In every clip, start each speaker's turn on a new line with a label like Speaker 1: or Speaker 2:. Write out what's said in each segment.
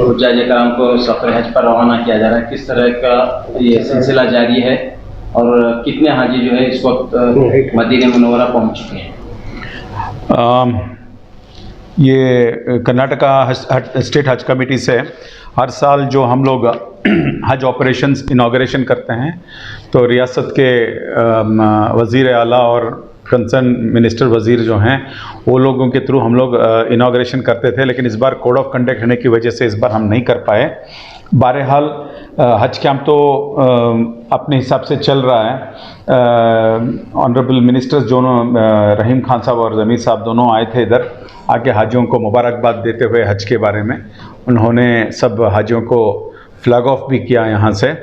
Speaker 1: हुज्जाज इकराम को सफ़र हज पर रवाना किया जा रहा है, किस तरह का ये सिलसिला जारी है और कितने हाजी जो है इस वक्त मदीना मुनव्वरा पहुंच चुके हैं?
Speaker 2: ये कर्नाटका स्टेट हज कमेटी से हर साल जो हम लोग हज ऑपरेशंस इनाग्रेशन करते हैं, तो रियासत के वज़ीर आला और कंसर्न मिनिस्टर वज़ीर जो हैं वो लोगों के थ्रू हम लोग इनाग्रेशन करते थे, लेकिन इस बार कोड ऑफ कंडक्ट होने की वजह से इस बार हम नहीं कर पाए। बहरहाल हज कैंप तो अपने हिसाब से चल रहा है। ऑनरेबल मिनिस्टर्स दोनों रहीम खान साहब और ज़मीर साहब दोनों आए थे इधर, आके हाजियों को मुबारकबाद देते हुए हज के बारे में उन्होंने सब हाजियों को फ्लैग ऑफ भी किया यहाँ से।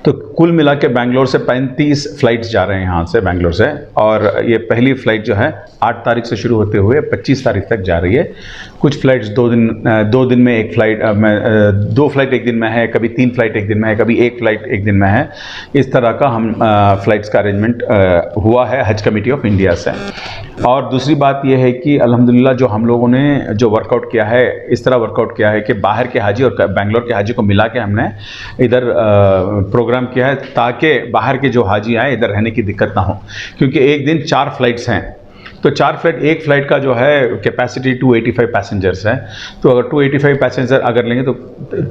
Speaker 2: तो कुल मिला के बेंगलोर से 35 फ़्लाइट्स जा रहे हैं यहाँ से बेंगलोर से, और ये पहली फ़्लाइट जो है 8 तारीख से शुरू होते हुए 25 तारीख तक जा रही है। कुछ फ़्लाइट्स दो दिन में एक फ़्लाइट दो फ़्लाइट एक दिन में है, कभी 3 फ़्लाइट एक दिन में है, कभी 1 फ़्लाइट एक दिन में है। इस तरह का हम फ़्लाइट्स का अरेंजमेंट हुआ है हज कमेटी ऑफ इंडिया से। और दूसरी बात यह है कि अल्हम्दुलिल्लाह जो हम लोगों ने जो वर्कआउट किया है, इस तरह वर्कआउट किया है कि बाहर के हाजी और बेंगलोर के हाजी को मिला के हमने इधर प्रोग्राम किया है ताकि बाहर के जो हाजी आए इधर रहने की दिक्कत ना हो, क्योंकि एक दिन 4 फ़्लाइट्स हैं। तो 4 फ़्लाइट, एक फ़्लाइट का जो है कैपेसिटी 285 पैसेंजर्स है। तो अगर 285 पैसेंजर अगर लेंगे तो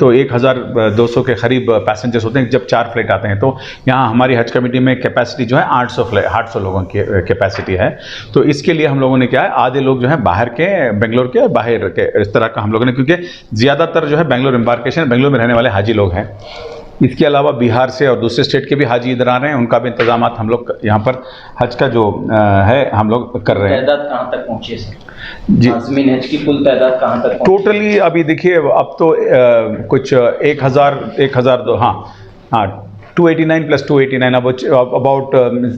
Speaker 2: 1200 के करीब पैसेंजर्स होते हैं जब 4 फ़्लाइट आते हैं। तो यहाँ हमारी हज कमेटी में कैपेसिटी जो है 800 लोगों की कैपेसिटी है। तो इसके लिए हम लोगों ने क्या है, आधे लोग जो है बाहर के, बेंगलोर के, बाहर के, इस तरह का हम लोगों ने, क्योंकि ज़्यादातर जो है बेंगलोर एम्बार्केशन, बेंगलोर में रहने वाले हाजी लोग हैं। इसके अलावा बिहार से और दूसरे स्टेट के भी हाजी इधर आ रहे हैं, उनका भी इंतजाम हम लोग यहाँ पर हज का जो है हम लोग कर रहे हैं।
Speaker 1: तादाद कहाँ तक पहुँची है सर जी? आज़मीन हज की कुल तादाद कहाँ तक
Speaker 2: टोटली अभी देखिए, अब तो कुछ 1000 हाँ 289 प्लस 289 अब अबाउट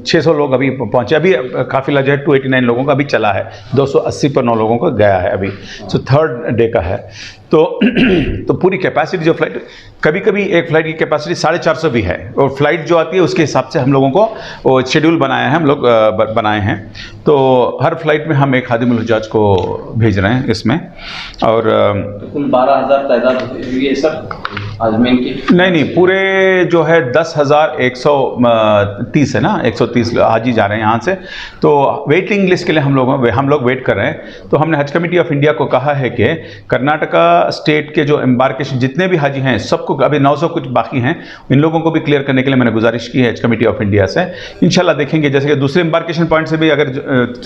Speaker 2: 600 लोग अभी पहुँचे। अभी काफ़िला जो है 289 लोगों का अभी चला है, 280 पर 9 लोगों का गया है अभी। सो 3rd डे का है। तो पूरी कैपेसिटी जो फ़्लाइट, कभी कभी एक फ़्लाइट की कैपेसिटी 450 भी है, और फ्लाइट जो आती है उसके हिसाब से हम लोगों को वो शेड्यूल बनाया है, हम लोग बनाए हैं। तो हर फ्लाइट में हम एक खादिमुल हुज्जाज को भेज रहे हैं इसमें। और
Speaker 1: कुल 12,000 तादाद हुई है सर आज़मीन की?
Speaker 2: नहीं, पूरे जो है 10,130 है ना, 130 हाजी जा रहे हैं यहाँ से। तो वेटिंग लिस्ट के लिए हम लोग वेट कर रहे हैं। तो हमने हज कमेटी ऑफ इंडिया को कहा है कि कर्नाटका स्टेट के जो एम्बार्केशन जितने भी हाजी हैं सबको, अभी 900 कुछ बाकी हैं, इन लोगों को भी क्लियर करने के लिए मैंने गुजारिश की है हज कमेटी ऑफ इंडिया से। इंशाल्लाह देखेंगे, जैसे कि दूसरे एम्बार्केशन पॉइंट से भी अगर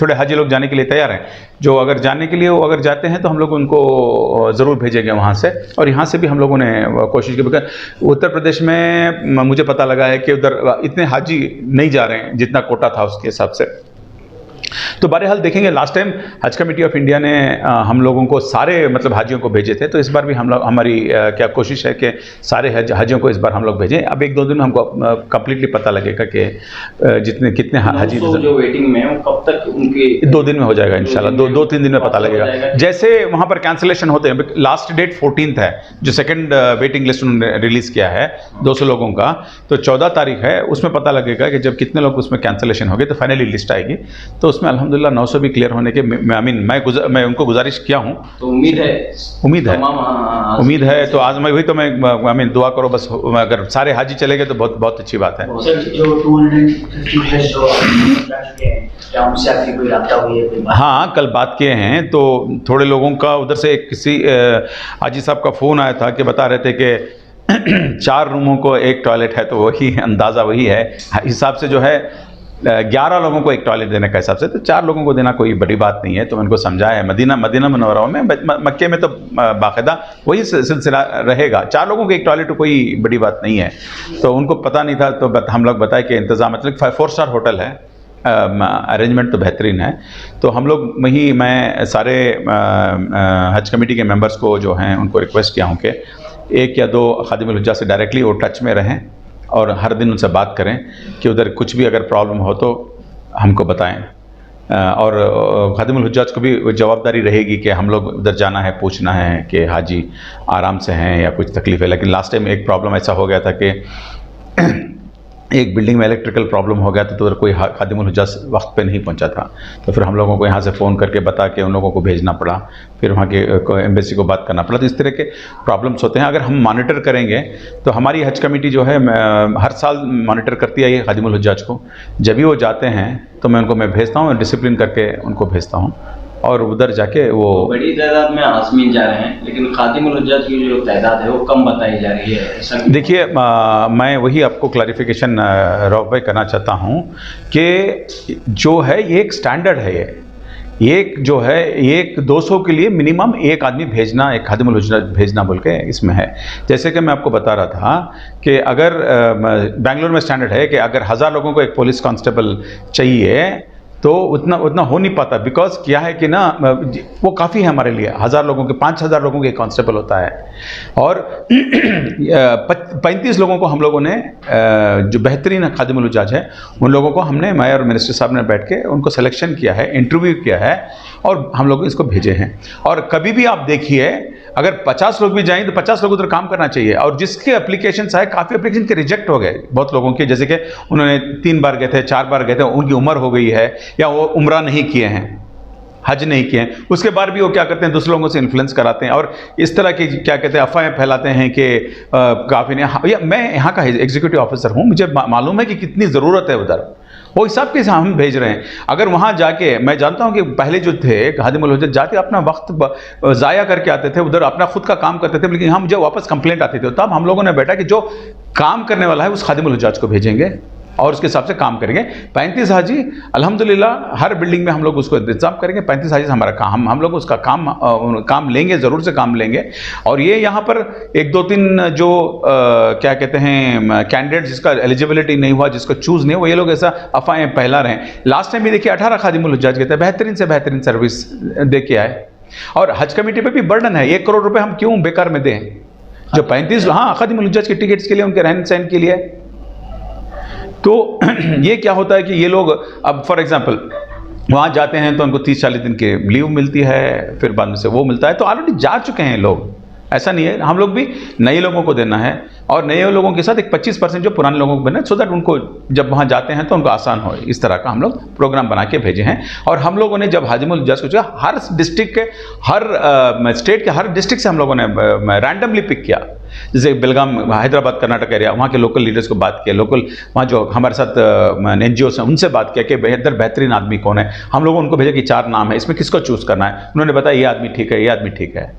Speaker 2: थोड़े हाजी लोग जाने के लिए तैयार हैं, जो अगर जाने के लिए वो अगर जाते हैं तो हम लोग उनको ज़रूर भेजेंगे वहाँ से। और यहाँ से भी हम लोगों ने कोशिश की, बल्कि उत्तर प्रदेश में मुझे पता लगा है कि उधर इतने हाजी नहीं जा रहे हैं जितना कोटा था उसके हिसाब से। तो बहरहाल देखेंगे, लास्ट टाइम हज कमेटी ऑफ इंडिया ने हम लोगों को सारे मतलब हाजियों को भेजे थे, तो इस बार भी हम लोग, हमारी क्या कोशिश है कि सारे हाजियों को इस बार हम लोग भेजें। अब 1-2 दिन में हमको कम्प्लीटली पता लगेगा कि कितने हाजी
Speaker 1: जो वेटिंग में है वो कब तक उनके
Speaker 2: 2 दिन में हो जाएगा इंशाल्लाह। 2-3 दिन में पता लगेगा। जैसे वहाँ पर कैंसिलेशन होते हैं, लास्ट डेट 14th है, जो 2nd वेटिंग लिस्ट उन्होंने रिलीज़ किया है 200 लोगों का, तो 14 तारीख है, उसमें पता लगेगा कि जब कितने लोग उसमें कैंसिलेशन हो गए तो फाइनली लिस्ट आएगी। तो उसमें अल्हम्दुलिल्लाह 900 भी क्लियर होने के मैं उनको गुजारिश किया हूँ। तो उम्मीद है तो आज मैं वही तो मैं दुआ करो बस, अगर सारे हाजी चले गए तो बहुत बहुत अच्छी बात है। हाँ, कल बात किए हैं, तो थोड़े लोगों का उधर से किसी हाजी साहब का फ़ोन आया था कि बता रहे थे कि 4 रूमों को एक टॉयलेट है, तो वही अंदाज़ा वही है हिसाब से जो है 11 लोगों को एक टॉयलेट देने का हिसाब से, तो 4 लोगों को देना कोई बड़ी बात नहीं है। तो उनको समझाया है, मदीना मुनव्वरा में, मक्के में तो बाकायदा वही सिलसिला रहेगा, 4 लोगों को एक टॉयलेट कोई बड़ी बात नहीं है। तो उनको पता नहीं था, तो हम लोग बताए कि इंतज़ाम मतलब 4 स्टार होटल है, अरेंजमेंट तो बेहतरीन है। तो हम लोग मैं सारे हज कमेटी के मेंबर्स को जो हैं उनको रिक्वेस्ट किया हूँ कि 1 या 2 खादिमुल हुज्जाज से डायरेक्टली वो टच में रहें और हर दिन उनसे बात करें कि उधर कुछ भी अगर प्रॉब्लम हो तो हमको बताएं। और खादिमुल हुज्जाज को भी जवाबदारी रहेगी कि हम लोग उधर जाना है, पूछना है कि हाजी आराम से हैं या कुछ तकलीफ़ है। लेकिन लास्ट टाइम एक प्रॉब्लम ऐसा हो गया था कि एक बिल्डिंग में इलेक्ट्रिकल प्रॉब्लम हो गया तो उधर कोई खादिमुल हुज्जाज वक्त पे नहीं पहुंचा था, तो फिर हम लोगों को यहाँ से फ़ोन करके बता के उन लोगों को भेजना पड़ा, फिर वहाँ के एम्बेसी को बात करना पड़ा। तो इस तरह के प्रॉब्लम्स होते हैं। अगर हम मॉनिटर करेंगे तो हमारी हज कमेटी जो है हर साल मॉनिटर करती है ये खादिमुल हुज्जाज को। जब भी वो जाते हैं तो मैं भेजता हूँ, डिसिप्लिन करके उनको भेजता हूँ और उधर जाके वो
Speaker 1: बड़ी तादाद में आज़मीन जा रहे हैं, लेकिन खादिमुल हुज्जाज की जो तादाद है वो कम बताई जा रही है, ऐसा
Speaker 2: देखिए मैं वही आपको क्लैरिफिकेशन रॉफ भाई करना चाहता हूँ कि जो है ये एक स्टैंडर्ड है, ये एक जो है एक 200 के लिए मिनिमम एक आदमी भेजना, एक खादिमुल हुज्जाज भेजना बोल के इसमें है। जैसे कि मैं आपको बता रहा था कि अगर बेंगलोर में स्टैंडर्ड है कि अगर 1000 लोगों को एक पुलिस कांस्टेबल चाहिए तो उतना हो नहीं पाता, बिकॉज क्या है कि ना वो काफ़ी है हमारे लिए। 1000 लोगों के 5000 लोगों के कांस्टेबल होता है, और 35 लोगों को हम लोगों ने जो बेहतरीन खादिमुल हुज्जाज है उन लोगों को हमने, मैं और मिनिस्टर साहब ने बैठ के उनको सिलेक्शन किया है, इंटरव्यू किया है और हम लोग इसको भेजे हैं। और कभी भी आप देखिए अगर 50 लोग भी जाएं तो 50 लोग उधर काम करना चाहिए। और जिसके एप्लीकेशंस आए, काफ़ी एप्लीकेशन के रिजेक्ट हो गए बहुत लोगों के, जैसे कि उन्होंने 3 बार गए थे, 4 बार गए थे, उनकी उम्र हो गई है या वो उम्रा नहीं किए हैं, हज नहीं किए हैं, उसके बाद भी वो क्या करते हैं दूसरे लोगों से इन्फ्लुएंस कराते हैं और इस तरह की क्या कहते हैं अफवाहें फैलाते हैं कि काफ़ी ने। मैं यहाँ का एग्जीक्यूटिव ऑफिसर हूँ, मुझे मालूम है कि कितनी ज़रूरत है उधर, वो हिसाब के हम भेज रहे हैं। अगर वहाँ जाके, मैं जानता हूँ कि पहले जो थे खादिमुल हुज्जाज जाके अपना वक्त ज़ाया करके आते थे, उधर अपना खुद का काम करते थे, लेकिन हम जब वापस कंप्लेंट आती थी तब हम लोगों ने बैठा कि जो काम करने वाला है उस खादिमुल हुज्जाज को भेजेंगे और उसके हिसाब से काम करेंगे। 35 हाजी अल्हम्दुलिल्लाह हर बिल्डिंग में हम लोग उसको इंतजाम करेंगे। 35 हाजी हमारा काम, हम लोग उसका काम लेंगे, ज़रूर से काम लेंगे। और ये यहाँ पर 1-2-3 जो क्या कहते हैं कैंडिडेट जिसका एलिजिबिलिटी नहीं हुआ, जिसको चूज़ नहीं हुआ, ये लोग ऐसा अफवाहें फैला रहे हैं। लास्ट टाइम भी देखिए 18 खादिमुल हुज्जाज गए थे, बेहतरीन से बेहतरीन सर्विस दे के आए। और हज कमेटी पे भी बर्डन है, 1 करोड़ रुपए हम क्यों बेकार में दें? जो 35 खादिमुल हुज्जाज के टिकट्स के लिए, उनके रहन सहन के लिए। तो ये क्या होता है कि ये लोग अब फॉर एग्जांपल वहाँ जाते हैं तो उनको 30-40 दिन की लीव मिलती है, फिर बाद में से वो मिलता है, तो ऑलरेडी जा चुके हैं लोग, ऐसा नहीं है। हम लोग भी नए लोगों को देना है और नए लोगों के साथ एक 25% जो पुराने लोगों को देना है, सो दैट उनको जब वहाँ जाते हैं तो उनको आसान हो। इस तरह का हम लोग प्रोग्राम बना के भेजे हैं। और हम लोगों ने जब खादिमुल हुज्जाज को हर डिस्ट्रिक्ट के, हर स्टेट के हर डिस्ट्रिक्ट से हम लोगों ने रैंडमली पिक किया, जैसे बेलगाम, हैदराबाद, कर्नाटक एरिया, वहाँ के लोकल लीडर्स को बात किया, लोकल वहाँ जो हमारे साथ NGO हैं उनसे बात किया कि बेहतरीन आदमी कौन है। हम लोगों उनको भेजा कि 4 नाम है, इसमें किसको चूज़ करना है। उन्होंने बताया ये आदमी ठीक है, ये आदमी ठीक है।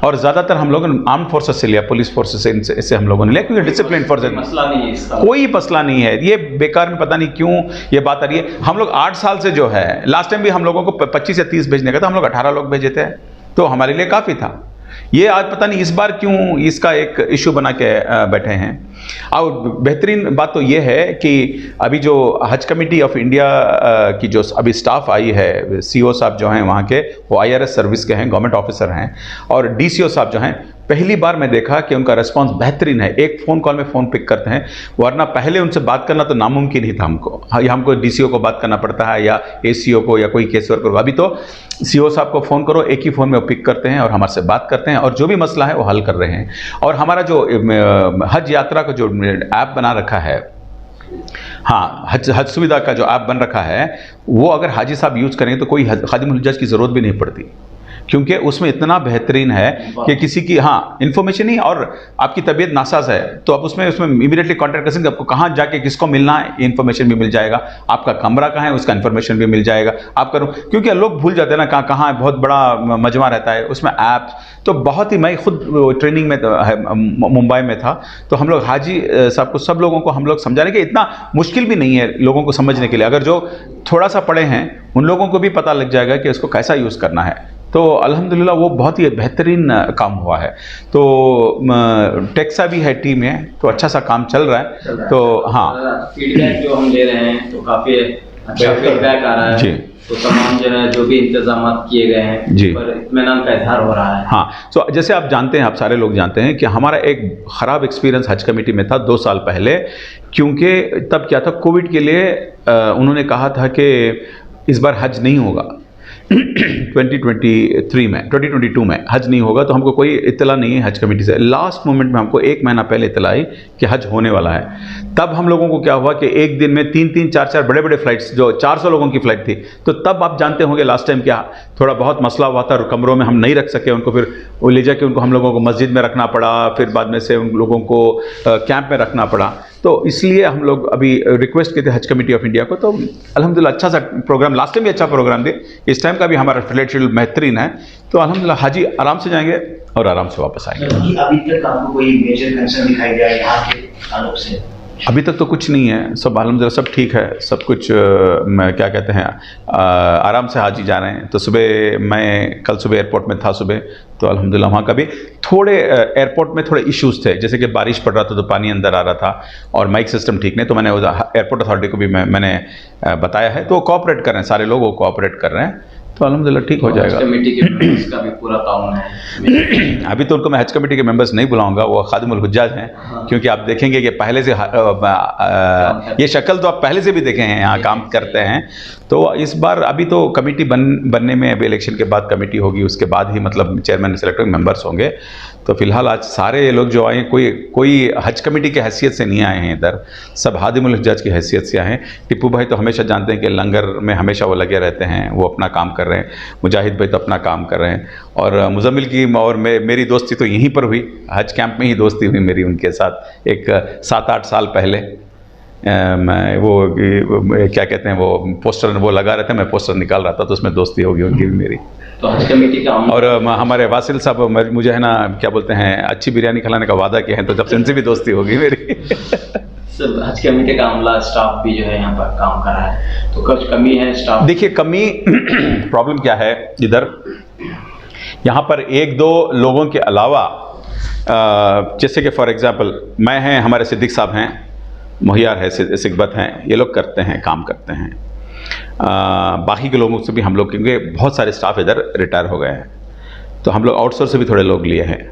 Speaker 2: और ज़्यादातर हम लोगों ने आर्म फोर्सेस से लिया, पुलिस फोर्सेस से, इससे हम लोगों ने लिया, क्योंकि डिसिप्लिन फोर्स
Speaker 1: मसला नहीं है इसका,
Speaker 2: कोई मसला नहीं है। ये बेकार में पता नहीं क्यों ये बात आ रही है। हम लोग 8 साल से जो है, लास्ट टाइम भी हम लोगों को 25 या 30 भेजने का था, हम लोग 18 लोग भेजे थे, तो हमारे लिए काफ़ी था। ये आज पता नहीं इस बार क्यों इसका एक इशू बना के बैठे हैं। और बेहतरीन बात तो ये है कि अभी जो हज कमेटी ऑफ इंडिया की जो अभी स्टाफ आई है, CO साहब जो हैं वहाँ के, वो IRS सर्विस के हैं, गवर्नमेंट ऑफिसर हैं, और DCO साहब जो हैं, पहली बार मैं देखा कि उनका रिस्पांस बेहतरीन है। एक फ़ोन कॉल में फ़ोन पिक करते हैं, वरना पहले उनसे बात करना तो नामुमकिन ही था हमको। हमको DCO को बात करना पड़ता है या ACO को या कोई केस वर्कर को। अभी तो CO साहब को फ़ोन करो, एक ही फ़ोन में वो पिक करते हैं और हमारे से बात करते हैं और जो भी मसला है वो हल कर रहे हैं। और हमारा जो हज यात्रा का जो ऐप बना रखा है, हाँ, हज सुविधा का जो ऐप बन रखा है, वो अगर हाजी साहब यूज़ करेंगे तो कोई खादिमुल हुज्जाज की ज़रूरत भी नहीं पड़ती, क्योंकि उसमें इतना बेहतरीन है कि किसी की इन्फॉर्मेशन ही, और आपकी तबीयत नासाज है तो आप उसमें इमीडिएटली कॉन्टैक्ट कर सकते हैं। आपको कहाँ जाके किसको मिलना है इन्फॉर्मेशन भी मिल जाएगा, आपका कमरा कहाँ है उसका इन्फॉर्मेशन भी मिल जाएगा। आप करो, क्योंकि लोग भूल जाते हैं ना कहाँ है, बहुत बड़ा मजमा रहता है उसमें ऐप। तो बहुत ही, मैं खुद ट्रेनिंग में मुंबई में था, तो हम लोग हाजी साहब को, सब लोगों को हम लोग समझाने कि इतना मुश्किल भी नहीं है लोगों को समझने के लिए। अगर जो थोड़ा सा पढ़े हैं उन लोगों को भी पता लग जाएगा कि इसको कैसा यूज़ करना है। तो अल्हम्दुलिल्लाह वो बहुत ही बेहतरीन काम हुआ है। तो टेक्सा भी है टीम में, तो अच्छा सा काम चल रहा है। तो हाँ, फीडबैक
Speaker 1: जो हम ले रहे हैं तो काफ़ी अच्छा फीडबैक आ रहा है
Speaker 2: जी।
Speaker 1: तो तमाम जो है, जो भी इंतजाम किए गए हैं
Speaker 2: जी,
Speaker 1: पर इत्मीनान का इजहार हो रहा है।
Speaker 2: हाँ, तो जैसे आप जानते हैं, आप सारे लोग जानते हैं कि हमारा एक ख़राब एक्सपीरियंस हज कमेटी में था 2 साल पहले। क्योंकि तब क्या था, कोविड के लिए उन्होंने कहा था कि इस बार हज नहीं होगा, 2022 में हज नहीं होगा, तो हमको कोई इत्तला नहीं है हज कमेटी से। लास्ट मोमेंट में हमको 1 महीना पहले इत्तला आई कि हज होने वाला है। तब हम लोगों को क्या हुआ कि एक दिन में 3-3, 4-4 बड़े बड़े फ्लाइट्स, जो 400 लोगों की फ़्लाइट थी, तो तब आप जानते होंगे लास्ट टाइम क्या थोड़ा बहुत मसला हुआ था, कमरों में हम नहीं रख सके उनको, फिर वो ले जाके उनको हम लोगों को मस्जिद में रखना पड़ा, फिर बाद में से उन लोगों को कैंप में रखना पड़ा। तो इसलिए हम लोग अभी रिक्वेस्ट किए थे हज कमेटी ऑफ इंडिया को, तो अल्हम्दुलिल्लाह अच्छा सा प्रोग्राम, लास्ट टाइम भी अच्छा प्रोग्राम दे, इस टाइम का भी हमारा फ्लाइट शेड्यूल बेहतरीन है। तो अल्हम्दुलिल्लाह हाजी आराम से जाएंगे और आराम से वापस आएंगे।
Speaker 3: अभी तक आपको कोई मेजर कंसर्न दिखाई दिया है यहाँ के ताल्लुक से?
Speaker 2: अभी तक तो कुछ नहीं है, सब अल्हम्दुलिल्लाह सब ठीक है, सब कुछ क्या कहते हैं आराम से हाजी जा रहे हैं। तो सुबह मैं कल सुबह एयरपोर्ट में था सुबह, तो अल्हम्दुलिल्लाह वहाँ का भी थोड़े एयरपोर्ट में थोड़े इश्यूज़ थे, जैसे कि बारिश पड़ रहा था तो पानी अंदर आ रहा था और माइक सिस्टम ठीक नहीं, तो मैंने एयरपोर्ट अथॉरिटी को भी मैंने बताया है, तो वो कोऑपरेट कर रहे हैं, सारे लोग वो कोऑपरेट कर रहे हैं, तो अल्हम्दुलिल्लाह ठीक हो जाएगा।
Speaker 1: कमेटी के मेंबर्स का भी पूरा ताउन है।
Speaker 2: अभी तो उनको मैं हज कमेटी के मेंबर्स नहीं बुलाऊंगा, वो खादिमुल हुज्जाज हैं। क्योंकि आप देखेंगे कि पहले से ये शक्ल तो आप पहले से भी देखे हैं, यहाँ काम करते हैं। तो इस बार अभी तो कमेटी बनने में, अभी इलेक्शन के बाद कमेटी होगी, उसके बाद ही मतलब चेयरमैन सेलेक्ट मेंबर्स होंगे। तो फिलहाल आज सारे लोग जो आए, कोई हज कमेटी की हैसियत से नहीं आए हैं इधर, सब हादिमुल हुज्जाज की हैसियत से आए हैं। टिप्पू भाई तो हमेशा जानते हैं कि लंगर में हमेशा वो लगे रहते हैं, वो अपना काम कर रहे हैं। मुजाहिद भाई तो अपना काम कर रहे हैं, और मुजम्मिल की और मेरी दोस्ती तो यहीं पर हुई, हज कैंप में ही दोस्ती हुई मेरी उनके साथ, एक 7-8 साल पहले। मैं वो क्या कहते हैं, वो पोस्टर वो लगा रहे थे, मैं पोस्टर निकाल रहा था, तो उसमें दोस्ती होगी उनकी भी मेरी।
Speaker 1: तो हज कमेटी का
Speaker 2: और हमारे वासिल साहब मुझे है ना क्या बोलते हैं, अच्छी बिरयानी खिलाने का वादा किया है, तो जब से उनसे भी दोस्ती होगी मेरी।
Speaker 1: सर, हज कमेटी का अमला स्टाफ भी जो है यहाँ पर काम कर रहा है, तो कुछ कमी है स्टाफ?
Speaker 2: देखिए कमी प्रॉब्लम क्या है इधर, यहाँ पर 1-2 लोगों के अलावा जैसे कि फॉर एग्जांपल मैं हैं, हमारे सिद्दीक साहब हैं, मुहियार है, सिकबत हैं, ये लोग करते हैं, काम करते हैं। बाकी के लोगों से भी हम लोग, क्योंकि बहुत सारे स्टाफ इधर रिटायर हो गए हैं, तो हम लोग आउटसोर्स से भी थोड़े लोग लिए हैं।